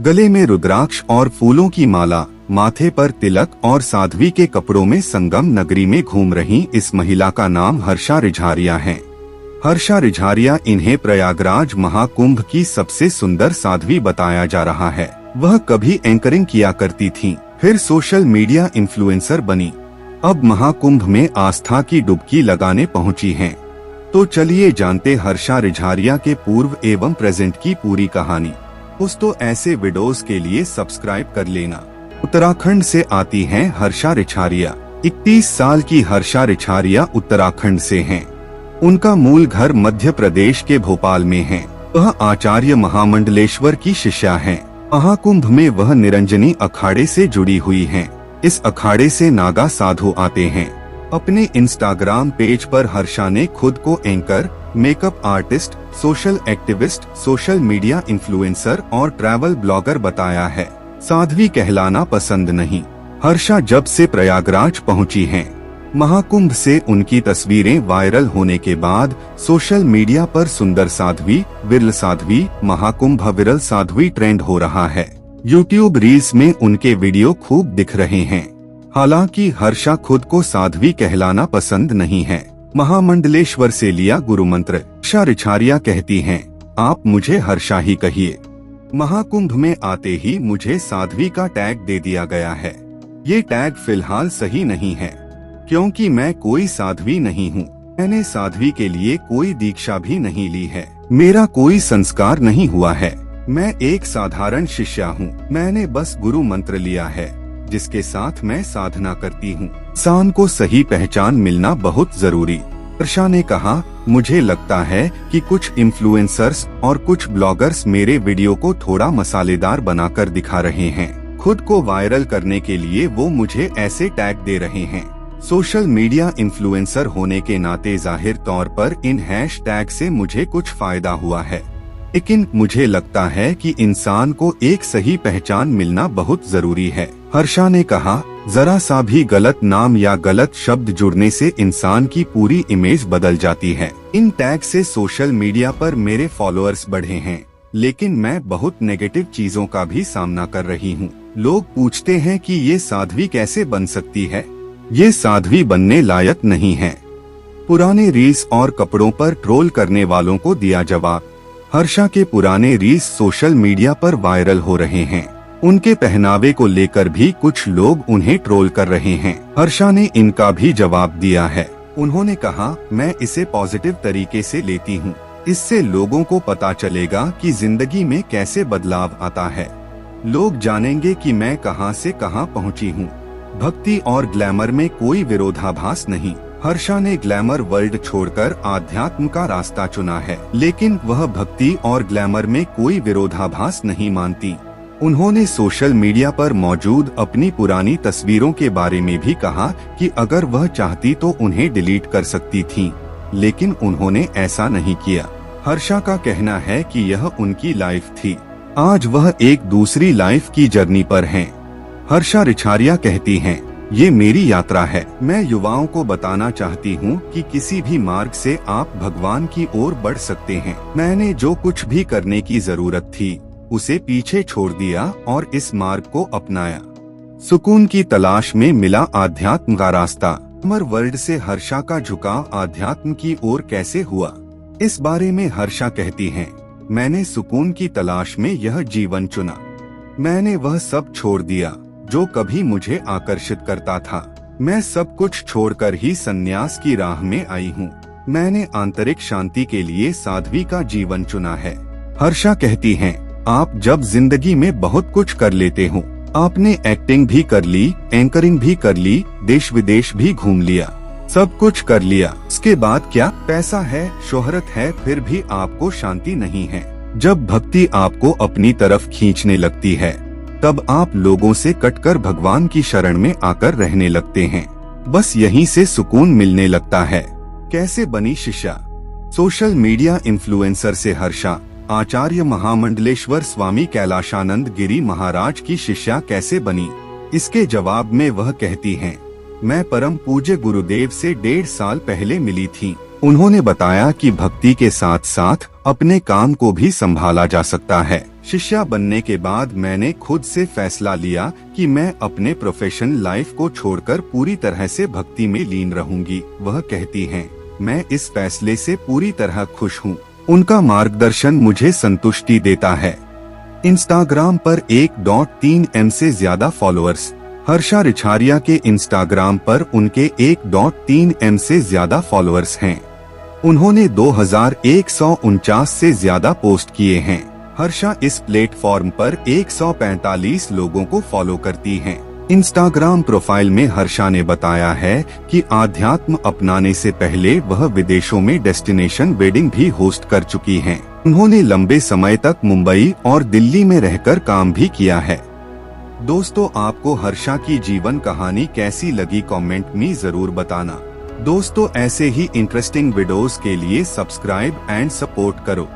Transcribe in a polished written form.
गले में रुद्राक्ष और फूलों की माला, माथे पर तिलक और साध्वी के कपड़ों में संगम नगरी में घूम रही इस महिला का नाम हर्षा रिझारिया है। हर्षा रिझारिया इन्हें प्रयागराज महाकुंभ की सबसे सुंदर साध्वी बताया जा रहा है। वह कभी एंकरिंग किया करती थीं, फिर सोशल मीडिया इन्फ्लुएंसर बनी, अब महाकुंभ में आस्था की डुबकी लगाने पहुंची हैं। तो चलिए जानते हर्षा रिझारिया के पूर्व एवं प्रेजेंट की पूरी कहानी। दोस्तों, ऐसे वीडियोस के लिए सब्सक्राइब कर लेना। उत्तराखंड से आती हैं हर्षा रिझारिया। 31 साल की हर्षा रिझारिया उत्तराखंड से हैं। उनका मूल घर मध्य प्रदेश के भोपाल में है। वह आचार्य महामंडलेश्वर की शिष्या हैं। महाकुंभ में वह निरंजनी अखाड़े से जुड़ी हुई हैं। इस अखाड़े से नागा साधु आते हैं। अपने इंस्टाग्राम पेज पर हर्षा ने खुद को anchor, makeup artist, social activist, social media influencer और ट्रैवल ब्लॉगर बताया है। साध्वी कहलाना पसंद नहीं। हर्षा जब से प्रयागराज पहुंची हैं, महाकुंभ से उनकी तस्वीरें वायरल होने के बाद सोशल मीडिया पर सुंदर साध्वी, विरल साध्वी, महाकुंभ विरल साध्वी ट्रेंड हो रहा है। यूट्यूब रील्स में उनके वीडियो खूब दिख रहे हैं। हालांकि हर्षा खुद को साध्वी कहलाना पसंद नहीं है। महामंडलेश्वर से लिया गुरु मंत्र। हर्षा रिझारिया कहती हैं, आप मुझे हर्षा ही कहिए। महाकुंभ में आते ही मुझे साध्वी का टैग दे दिया गया है। ये टैग फिलहाल सही नहीं है, क्योंकि मैं कोई साध्वी नहीं हूँ। मैंने साध्वी के लिए कोई दीक्षा भी नहीं ली है। मेरा कोई संस्कार नहीं हुआ है। मैं एक साधारण शिष्या हूँ। मैंने बस गुरु मंत्र लिया है, जिसके साथ मैं साधना करती हूँ। इंसान को सही पहचान मिलना बहुत जरूरी। हर्षा ने कहा, मुझे लगता है कि कुछ इन्फ्लुएंसर्स और कुछ ब्लॉगर्स मेरे वीडियो को थोड़ा मसालेदार बनाकर दिखा रहे हैं। खुद को वायरल करने के लिए वो मुझे ऐसे टैग दे रहे हैं। सोशल मीडिया इन्फ्लुएंसर होने के नाते जाहिर तौर पर इन हैशटैग से मुझे कुछ फायदा हुआ है, लेकिन मुझे लगता है कि इंसान को एक सही पहचान मिलना बहुत जरूरी है। हर्षा ने कहा, जरा सा भी गलत नाम या गलत शब्द जुड़ने से इंसान की पूरी इमेज बदल जाती है। इन टैग से सोशल मीडिया पर मेरे फॉलोअर्स बढ़े हैं, लेकिन मैं बहुत नेगेटिव चीजों का भी सामना कर रही हूँ। लोग पूछते हैं कि ये साध्वी कैसे बन सकती है। ये साध्वी बनने लायक नहीं है। पुराने रील्स और कपड़ों पर ट्रोल करने वालों को दिया जवाब। हर्षा के पुराने रील्स सोशल मीडिया पर वायरल हो रहे हैं। उनके पहनावे को लेकर भी कुछ लोग उन्हें ट्रोल कर रहे हैं। हर्षा ने इनका भी जवाब दिया है। उन्होंने कहा, मैं इसे पॉजिटिव तरीके से लेती हूँ। इससे लोगों को पता चलेगा कि जिंदगी में कैसे बदलाव आता है। लोग जानेंगे कि मैं कहां से कहां पहुंची हूँ। भक्ति और ग्लैमर में कोई विरोधाभास नहीं। हर्षा ने ग्लैमर वर्ल्ड छोड़कर आध्यात्म का रास्ता चुना है, लेकिन वह भक्ति और ग्लैमर में कोई विरोधाभास नहीं मानती। उन्होंने सोशल मीडिया पर मौजूद अपनी पुरानी तस्वीरों के बारे में भी कहा कि अगर वह चाहती तो उन्हें डिलीट कर सकती थीं, लेकिन उन्होंने ऐसा नहीं किया। हर्षा का कहना है कि यह उनकी लाइफ थी। आज वह एक दूसरी लाइफ की जर्नी पर हैं। हर्षा रिझारिया कहती हैं, ये मेरी यात्रा है। मैं युवाओं को बताना चाहती हूँ कि किसी भी मार्ग से आप भगवान की ओर बढ़ सकते हैं। मैंने जो कुछ भी करने की जरूरत थी उसे पीछे छोड़ दिया और इस मार्ग को अपनाया। सुकून की तलाश में मिला आध्यात्म का रास्ता। ग्लैमर वर्ल्ड से हर्षा का झुकाव आध्यात्म की ओर कैसे हुआ, इस बारे में हर्षा कहती हैं, मैंने सुकून की तलाश में यह जीवन चुना। मैंने वह सब छोड़ दिया जो कभी मुझे आकर्षित करता था। मैं सब कुछ छोड़कर ही संन्यास की राह में आई हूँ। मैंने आंतरिक शांति के लिए साध्वी का जीवन चुना है। हर्षा कहती हैं, आप जब जिंदगी में बहुत कुछ कर लेते हो, आपने एक्टिंग भी कर ली, एंकरिंग भी कर ली, देश विदेश भी घूम लिया, सब कुछ कर लिया, उसके बाद क्या? पैसा है, शोहरत है, फिर भी आपको शांति नहीं है। जब भक्ति आपको अपनी तरफ खींचने लगती है, तब आप लोगों से कटकर भगवान की शरण में आकर रहने लगते हैं। बस यहीं से सुकून मिलने लगता है। कैसे बनी शिष्या? सोशल मीडिया इन्फ्लुएंसर से हर्षा आचार्य महामंडलेश्वर स्वामी कैलाशानंद गिरी महाराज की शिष्या कैसे बनी? इसके जवाब में वह कहती हैं, मैं परम पूज्य गुरुदेव से 1.5 साल पहले मिली थी। उन्होंने बताया कि भक्ति के साथ साथ अपने काम को भी संभाला जा सकता है। शिष्या बनने के बाद मैंने खुद से फैसला लिया कि मैं अपने प्रोफेशनल लाइफ को छोड़कर पूरी तरह से भक्ति में लीन रहूंगी। वह कहती हैं, मैं इस फैसले से पूरी तरह खुश हूँ। उनका मार्गदर्शन मुझे संतुष्टि देता है। इंस्टाग्राम पर 1.3 M से ज्यादा फॉलोअर्स। हर्षा रिछारिया के इंस्टाग्राम पर उनके 1.3 M से ज्यादा फॉलोअर्स हैं। उन्होंने 2149 से ज्यादा पोस्ट किए हैं। हर्षा इस प्लेटफॉर्म पर 145 लोगों को फॉलो करती हैं। इंस्टाग्राम प्रोफाइल में हर्षा ने बताया है कि आध्यात्म अपनाने से पहले वह विदेशों में डेस्टिनेशन वेडिंग भी होस्ट कर चुकी हैं। उन्होंने लंबे समय तक मुंबई और दिल्ली में रहकर काम भी किया है। दोस्तों, आपको हर्षा की जीवन कहानी कैसी लगी कमेंट में जरूर बताना। दोस्तों, ऐसे ही इंटरेस्टिंग वीडियोस के लिए सब्सक्राइब एंड सपोर्ट करो।